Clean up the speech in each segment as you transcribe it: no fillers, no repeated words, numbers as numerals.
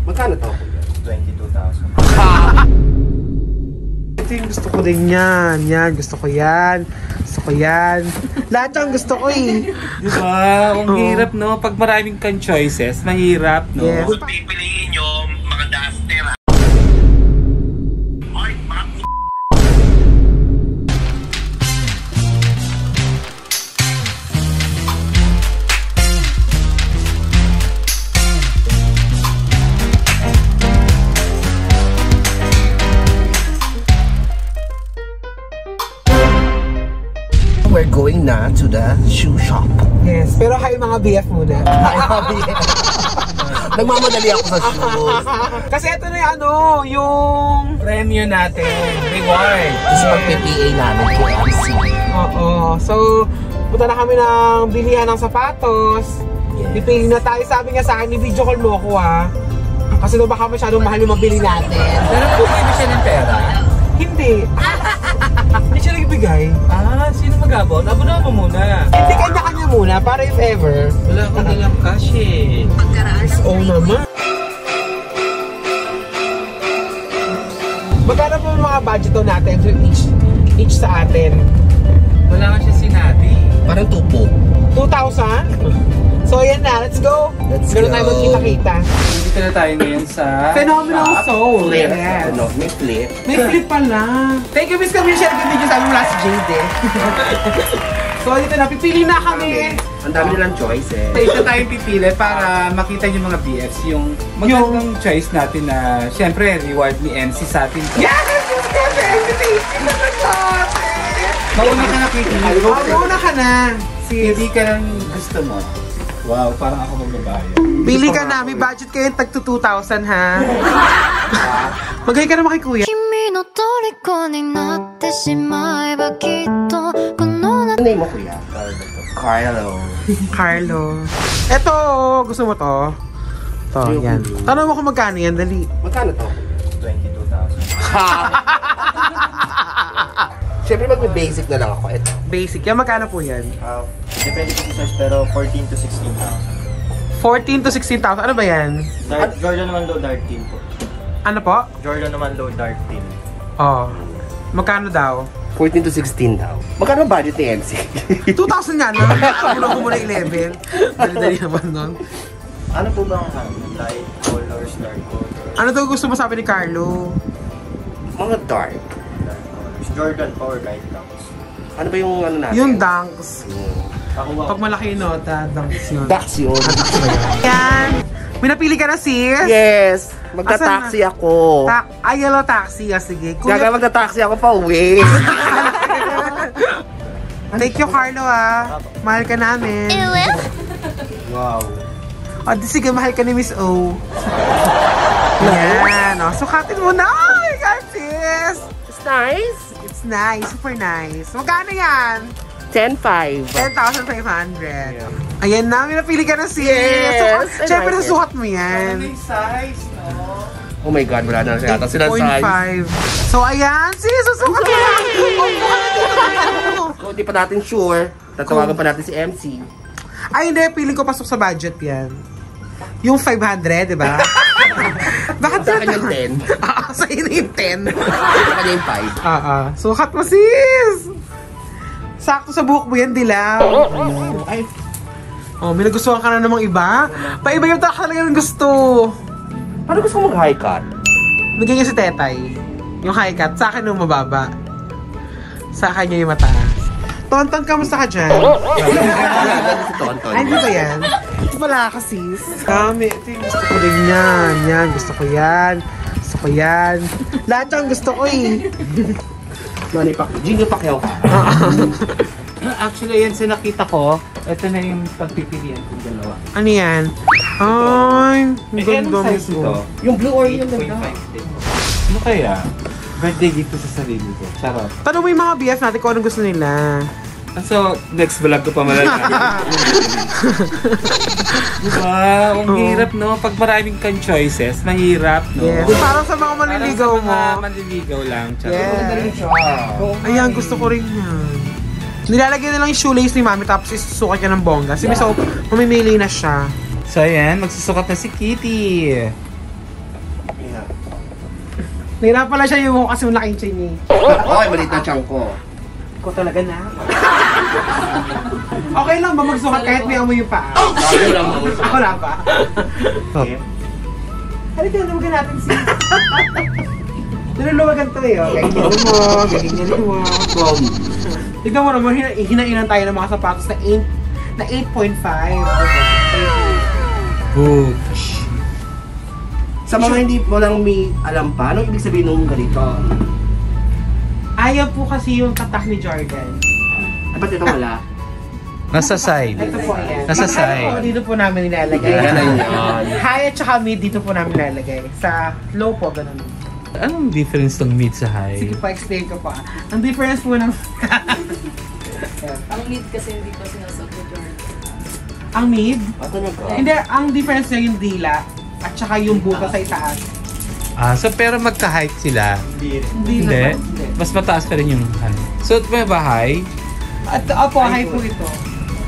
Magkano to? 22,000. Ito yung gusto ko din yan. Yan, gusto ko yan. Gusto ko yan. Lahat yung gusto ko eh. Diba? Ang hirap, no? Pag maraming kang choices, mahirap, no? Yes. Kung pipiliin nyo, mga duster. Ay, mga we're going na to the shoe shop. Yes. Pero hi mga BF muna. Hi, Bobby. Nagmamadali ako sa shoes. Kasi ito na yung yung Premium natin. Reward. Kasi pag-PPA namin kay MC. Oo. So, punta na kami ng bilihan ng sapatos. Yes. Pipili na tayo. Sabi niya sa akin, i-video call mo ako ha. Kasi daw baka masyadong mahal yung mabili natin. Pero kung hindi siya ng pera. Hindi. Hindi siya nagbigay. Sino mag-abon? Abonan mo muna. Hindi, kanya-kanya muna. Para if ever. Wala akong dalang cash eh. Oo naman. Magkano po mga budget daw natin so each sa atin? Wala nga siya sinabi. Parang tupo. 2,000? So ayan na, let's go! Let's Ganun go. tayo magkita-kita. Dito na tayo ngayon sa Phenomenal Soul! Flip. Yes. Ano? May flip. May flip pala. Thank you, Miss Camille. Share the video sa aming last Jade eh. So dito na, pipili na kami. Ang dami nilang choices. Isa tayong pipili para makita yung mga BFs, yung magandang choice natin na syempre reward ni MC sa atin. Yes! Miss Camille! Invitation na natin! Mauna ka na pipili. Mauna ka na. Hindi ka lang gusto mo. Wow, parang ako magbabayad. Pili ka na, may budget kayo tag to 2,000 ha. Magay ka naman kay Kuya. Ano name mo, kuya? Carlo. Carlo. Eto, gusto mo to? To, yan. Tanong mo kung magkano yan, dali. Magkano to? 22,000. Siyempre mag-basic na lang ako. Ito. Basic. Yan, magkano po yan? Depende po sa size, pero 14 to 16,000. 14 to 16,000. Ano ba yan? Jordan naman low dark team po. Ano po? Jordan naman low dark team. Oh. Magkano daw? 14 to 16 daw. Magkano ang budget ni MC? 2,000 nga na. Kulang ko muna 11. Dali-dali naman nun. Ano po ba ang light colors, dark colors? Ano daw gusto mo sabi ni Carlo? Mga dark. Dark colors. Jordan power guide dunks. Ano ba yung ano natin? Yung dunks. Ako ba? Pag malaki yung nota, dunks yun. Ducks yun. Yan. May napili ka na, sis? Yes! Magta-taxi ako. Yellow taxi. Sige. Gaga magta-taxi ako pa uwi. Thank you, Carlo, mahal ka namin. Wow. O, sige, mahal ka ni Miss O. Yan. O, sukatin mo na. Oh my God, sis. It's nice. It's nice. Super nice. Magkano yan? 10,500. 10,500. Ayan na. May napili ka na, sis. Yes, I Siyempre, like it. nasukat mo yan. May size, no? Oh my God, wala na siya. Tapos silang size. 8.5. So, ayan, sis. Susukat mo lang. Kung di pa natin sure, tatawagan pa natin si MC. Ay, hindi. Piling ko pasok sa budget yan. Yung 500, di ba? Bakit Sa akin yung 10. Sa inyo yung 10. Sa kanya yung 5. Sukat mo, sis. Sakto sa buhok mo yan, dilaw. Ay, May nagustuhan ka na namang iba? Pa-iba yung talaga yung gusto. paano gusto ko mag-high cut? Bigyan niya si Tetay. Yung high cut. Sa akin yung mababa. Sa kanya yung mataas. Tonton, kamusta ka dyan? Si Tonton. Ay, di ba yan? Ito pala ka, sis. Kami. Ito yung gusto ko din yan. Yan, gusto ko yan. Gusto ko yan. Lahat yung gusto ko eh. Manny Pacquiao. Jingle Pacquiao ka. Actually, yan sa nakita ko, ito na yung pagpipilian kong dalawa. Ano yan? Ay, ang ganda anong size nito. ito? Yung blue or yung 8.5 din. Ano kaya? Birthday gift ko sa sarili ko. Charot. Tanong mo yung mga BF natin kung anong gusto nila. So, next vlog ko pa malalaman. Diba? Ang hirap, no? Pag maraming kang choices, mahirap, no? Yes. Parang sa mga manliligaw mo. Parang sa mga manliligaw lang. Charot. Yes. Ayan, gusto ko rin yan. Nilalagay na lang yung shoelace ni Mami tapos isusukat niya ng bongga. Si Miss O, mamimili na siya. So, ayan. Magsusukat na si Kitty. Yeah. Nahirap pala siya yung kasi yung laking chin eh. Okay, maliit na chunk ko. Ikaw talaga na. Okay lang ba magsukat kahit may amoy yung paa? Bago lang mo. Wala pa. Okay. Halika, luwagan natin si... Naluluwagan to eh, oh. Ganyan mo, ganyan mo. Tignan mo naman, hinainan tayo ng mga sapatos na 8.5. Booch. Sa mga hindi mo lang may alam pa, anong ibig sabihin nung ganito? Ayaw po kasi yung tatak ni Jordan. Ay, ba't ito wala? Nasa side. Ito po yan. Nasa Yung side. high po, dito po namin nilalagay. Yan na yun. High at saka mid, dito po namin nilalagay. Sa low po, ganun. Anong difference ng mid sa Sige high? pa, explain ko pa. Ang difference po ng... Ang mid kasi hindi ko sinasot ni Jordan. ang mid, Ito na ka. hindi, ang difference niya yung dila at saka yung buta sa itaas. So pero magka-height sila. Hindi Hindi. naman. Hindi. Mas mataas pa rin yung high. So may ba high? At opo, high po ito.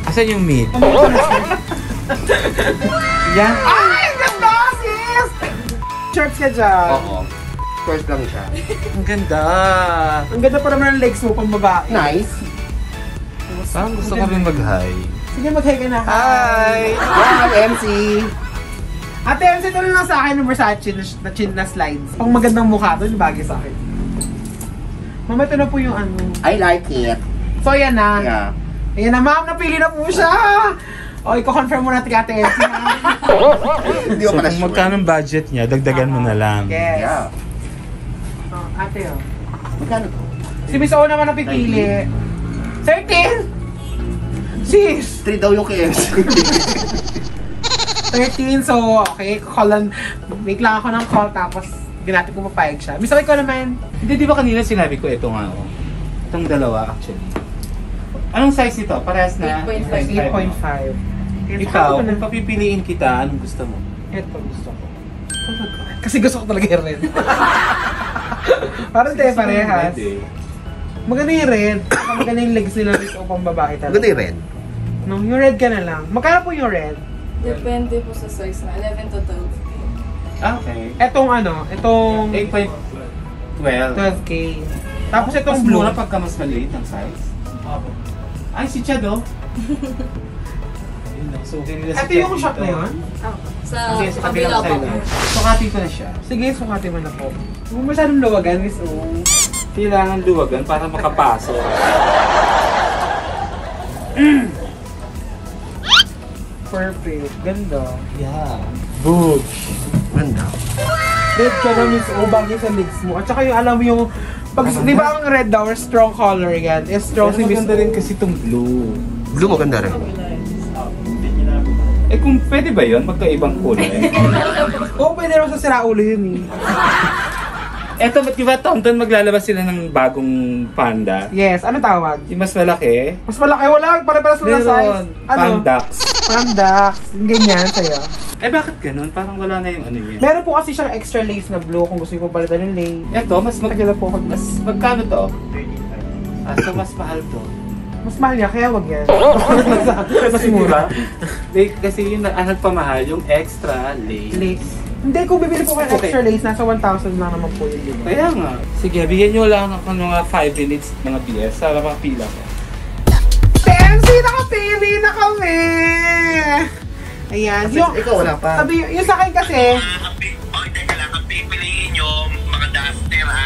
Asan yung mid? Yan. Ay, ganda, sis! Shorts ka dyan. Oo. First lang siya. Ang ganda. Ang ganda pa naman ng legs mo pang babae. Nice. Parang gusto ko rin mag-high. Sige, mag-hi ka na. Hi! Hi, MC! Ate, MC, ito lang sa akin ng Versace na chin na slides. Pang magandang mukha to, yung bagay sa akin. Mama, ito na po yung ano. I like it. So, yan na. Yeah. Ayan na, ma'am, napili na po siya. O, i-confirm mo natin Ate MC na. Hindi So ko pala kung sure. magkano ang budget niya, dagdagan mo na lang. Yes. Yeah. Oh, ate, oh. Magkano to? Si Miss O naman napipili. 13! Sis! 3 daw yung KFC. 13, so okay, callan, make lang ako ng call tapos ginati ko mapayag siya. Miss O, ikaw naman. Hindi, di ba kanina sinabi ko ito nga oh. Itong dalawa actually. Anong size nito? Parehas na? 8.5. 8.5. Ikaw, kung papipiliin kita, anong gusto mo? Ito gusto ko. Kasi gusto ko talaga yung red. Parang tayo parehas. Pwede. Maganda yung red. Maganda yung legs nila rin o pang babae talaga. Maganda yung red. No, yung red ka na lang. Magkano po yung red? Depende po sa size na 11 to 12. Okay. Etong ano, etong 8.12. 12K. Tapos Mas itong blue. mura pagka mas maliit ang size. Ay, si Chad oh. Sukin nila si Ito Chad yung dito. shop na yun? Sa Sige, sa kabila kabilang po. side na. Sukatin ko na siya. Sige, sukatin mo na po. Huwag mo masyadong luwagan, Miss O. Kailangan luwagan para makapasok. Perfect. Ganda. Yeah. Booch. Ganda. Red ka na, Miss O, bagay sa legs mo. At saka yung alam mo yung... Pag, di ba ang red daw, strong color yan. Is strong Pero si Miss maganda O. rin kasi itong blue. Blue maganda rin. Eh kung pwede ba yun? Magkaibang kulay. Oo, pwede naman sa siraulo yun eh. Eto, ba't diba Tomton maglalabas sila ng bagong panda? Yes, ano tawag? Yung mas malaki? Mas malaki, wala. Pare-paras lang na size. Ano? Pandax. Pandax. Ganyan sa'yo. Eh bakit ganun? Parang wala na yung ano niya. Meron po kasi siyang extra lace na blue kung gusto niyo po palitan yung lace. Eto, mas Tagal na po ako. mas magkano to? So mas mahal to. Mas mahal niya, kaya wag yan. Mas mura. Kasi yung nagpamahal, yung extra lace. Lace. Hindi, kung bibili po kayo ng extra lace, nasa 1,000 lang naman po yun. Diba? Kaya nga. Sige, bigyan nyo lang ako ng mga 5 minutes mga BS. Para makapila ko. TMC, nakapili na kami! Ayan. Yung, Ikaw wala pa. sabi, yung sa akin kasi, Okay, teka lang. Ang pipiliin nyo, mga duster ha.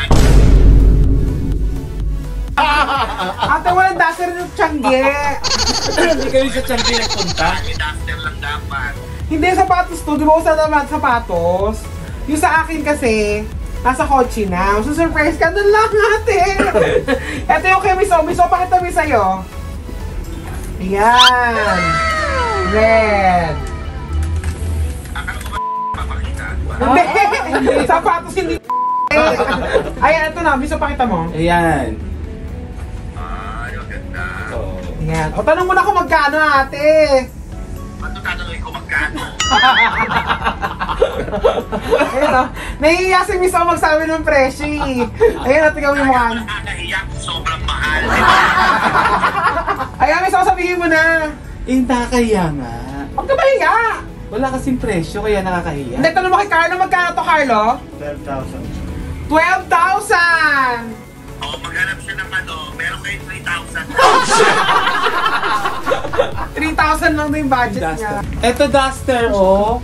ate, walang daser yung tiyangge. Hindi kayo sa champion nagpunta? May duster lang dapat. Hindi, sapatos to. Di ba usa naman sapatos? Yung sa akin kasi, nasa kotse na. So, surprise ka na lang, ate. Ito yung kay Miss O. Miss O, pakita mo sa'yo. Ayan. Red. Akala ko ba papakita? Hindi. Sapatos hindi. Ayan, ito na. Miss O, pakita mo. Ayan. Yung ganda. So, Ayan. O, tanong mo na kung magkano, ate. Ba't tatanungin ko magkano? Ayan o. Nahihiya si Miss O magsabi ng presyo eh. Ayan, natin kami yung mukha. Nakakahiya kung sobrang mahal. Ayan, Miss O, sabihin mo na. nakakaya nga. Huwag ka mahiya. Wala kasing presyo, kaya nakakahiya. Hindi, tanong mo kay Carlo, magkano to, Carlo? 12,000. 12,000! O, maghanap siya ng meron kayo 3,000. 3,000 lang din yung budget niya. Ito duster, oh.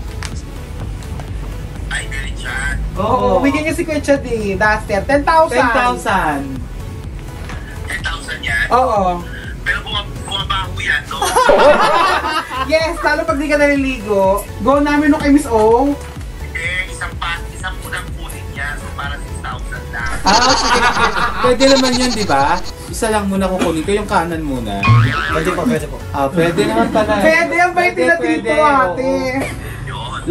Ay, galing siya. Oo, bigyan niya si Kuya Chad eh. Duster, 10,000. 10,000. 10,000 yan. Oo. Pero bumabaho yan, no? Yes, lalo pag di ka naliligo. Go namin nung kay Miss O. Isang unang kunin niya. So, para 6,000 lang. Sige. Pwede naman yun, di ba? Isa lang muna kukunin ko, yung kanan muna. Pwede po. Pwede naman pala. Pwede ang bait nila dito, ate. Yun.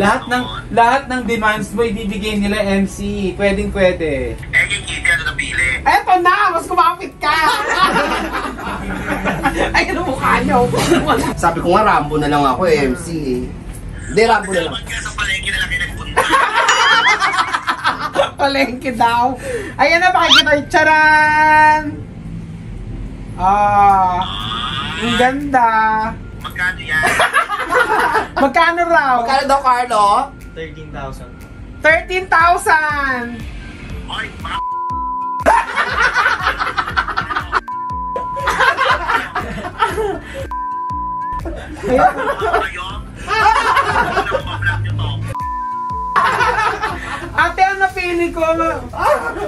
Lahat ng demands mo, ibibigay nila MC. Pwede. Eh, kay Kitty, ano napili? Eto na, mas kumapit ka. Ay, ano mukha niyo? Sabi ko nga, Rambo na lang ako, MC eh. Hindi, Rambo na lang. Naman ka sa palengke na lang kayo nagpunta. Palengke daw. Ayan na, pakikita yung charan. Ang ganda. Magkano yan? Magkano raw? Magkano daw, Carlo? 13,000. Oy, mga kayo. Ano nyo to? Ate, ang napili ko,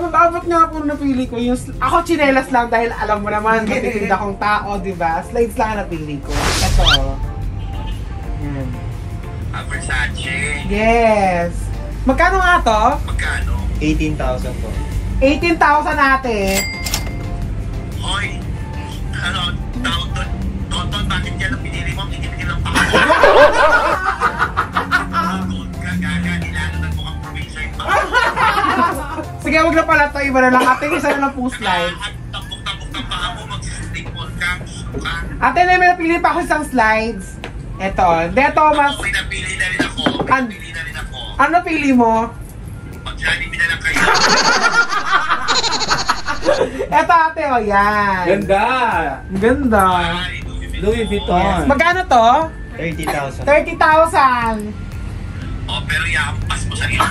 mababot nga po napili ko yung, ako chinelas lang dahil alam mo naman, matitid akong tao, diba? Slides lang ang napili ko. Ito. Yan. Versace. Yes. Magkano nga to? Magkano? 18,000 po. 18,000 ate. Hoy, ano, tawag doon. Tonton, bakit yan ang pinili mo? Pinili lang pa ako. Gaga, nilalan mo kang probinsya yung pa. Sige, wag na pala to. Iba na lang. Ate, isa na lang po slide. Tampok-tampok ng paa mo, mag-stick-on ka. Ate, may napili pa ako isang slides. Eto. Deto, mas... Okay, napili na rin ako. Napili na rin ako. Ano napili mo? Mag-Jollibee na lang kayo. Eto, ate, o yan. Ganda. Ang ganda. Ay, Louis Vuitton. Magkano to? 30,000. 30,000. Oh, pero iampas mo sa iyo.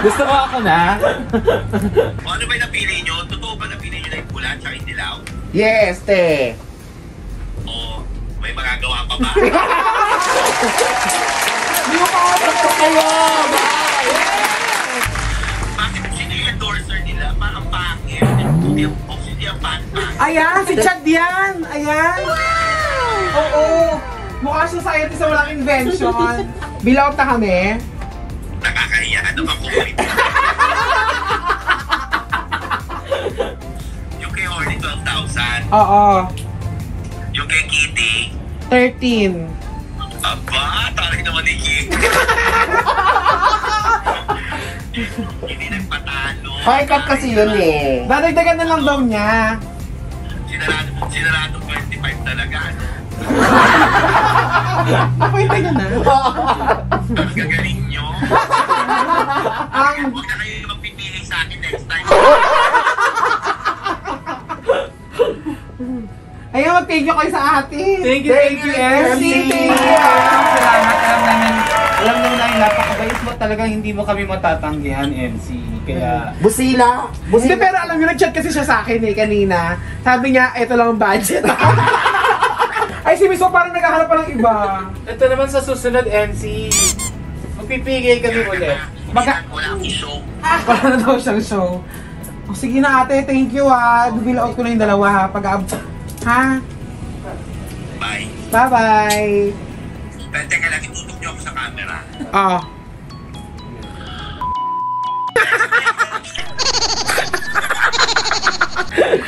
Gusto ko ako na. O, ano ba yung napili nyo? Totoo ba napili nyo na yung pula at yung dilaw? Yes, te. O, may magagawa pa ba? Hindi mo pa ako kayo. Bakit sino yung endorser nila? Parang pangit. Hindi ang pangit. Ayan, si Chad yan. Ayan. Oo. Mukha siya scientist sa walang invention. Bilaw na kami. Nakakahiya. Ano bang kumit? Yung kay Horny, 12,000. Oo. Yung kay Kitty, 13. aba, tarik naman ni Kitty. Hindi nagpatalo. High cut kasi yun eh. Dadagdagan na lang daw niya. Sinarado 25 talaga. Ano? Pakita niya na. Ang gagaling nyo. Ang... Huwag na kayo magpipili sa akin next time. Ayun, mag-thank you kayo sa atin. Thank you, MC. Salamat. Alam namin napakabait mo talagang hindi mo kami matatanggihan, MC. Kaya... Busila. Hindi, pero alam niyo, nag-chat kasi siya sa akin eh, kanina. Sabi niya, ito lang ang budget. Ay, si Miss O parang naghahanap pa ng iba. Ito naman sa susunod, MC. Magpipigay kami ulit. Wala akong show. Wala na daw siyang show. O, sige na ate, thank you ah. Bibilaot ko na yung dalawa ha. Ha? Bye. Bye-bye. Pero teka lang, itutok nyo ako sa camera. Oo.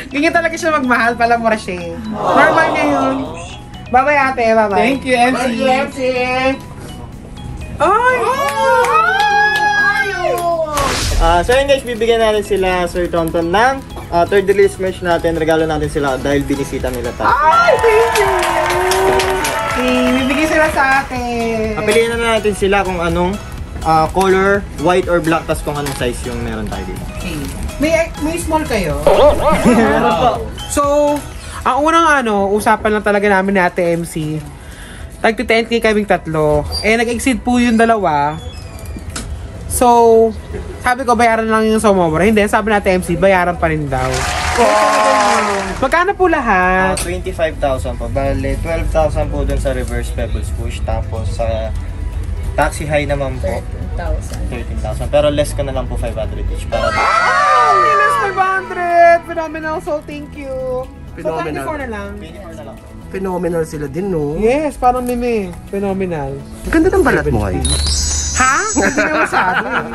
Ganyan talaga siya magmahal pala mo siya. Normal niya yun. Bye-bye ate, bye-bye. Thank you, MC. MC. Ay! So yun guys, bibigyan natin sila Sir Tonton ng third release merch natin. Regalo natin sila dahil binisita nila tayo. Ay, thank you! Okay, bibigay sila sa atin. Piliin na natin sila kung anong color, white or black, tas kung anong size yung meron tayo dito. Okay. May small kayo? Meron po. So, ang unang usapan lang talaga namin ni Ate MC. Tag 10K kaming tatlo. Eh, nag-exceed po yung dalawa. So, sabi ko, bayaran lang yung sumobra. Hindi, sabi natin MC, bayaran pa rin daw. Magkano po lahat? 25,000 po. Bale, 12,000 po dun sa reverse pebbles push. Tapos sa taxi high naman po, 13,000. Pero less ko na lang po 500 each. Para Minus 500! Phenomenal, so thank you. Phenomenal. So, 24 na lang. 24 na lang po. Phenomenal sila din, no? Yes, parang meme. Phenomenal. Ang ganda ng balat mo ngayon. Ha? Hindi na masyado eh.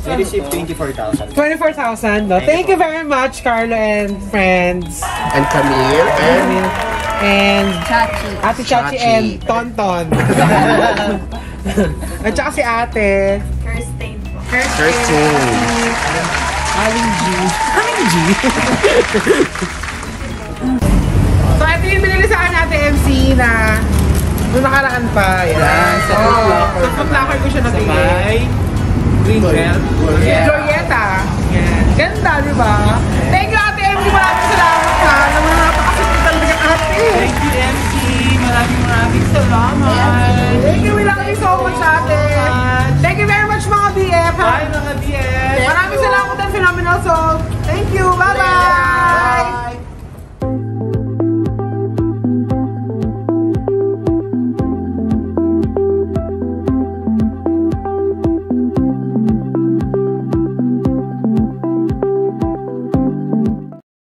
We received 24,000. 24,000, no? Thank you very much, Carlo and friends. And Camille, and... And Chachi. Ate Chachi Chachi. and Tonton. At saka si Ate. Kirsten po. Kirsten. Aling G. Aling G. So, ito yung binili sa akin Ate MC na nung nakaraan pa. Yan. Sa foot locker. Sa foot locker ko siya Sa nabili. may Greenbelt. Glorieta. Yan. Ganda, di ba? Thank you, Ate MC. Maraming salamat ha. Naman na napakasipin talaga ate. Thank you, MC. Maraming salamat. Thank you. We love you so much, ate. Thank you very much, mga BF. Bye, mga BS. Maraming salamat ang Phenomenal Soul.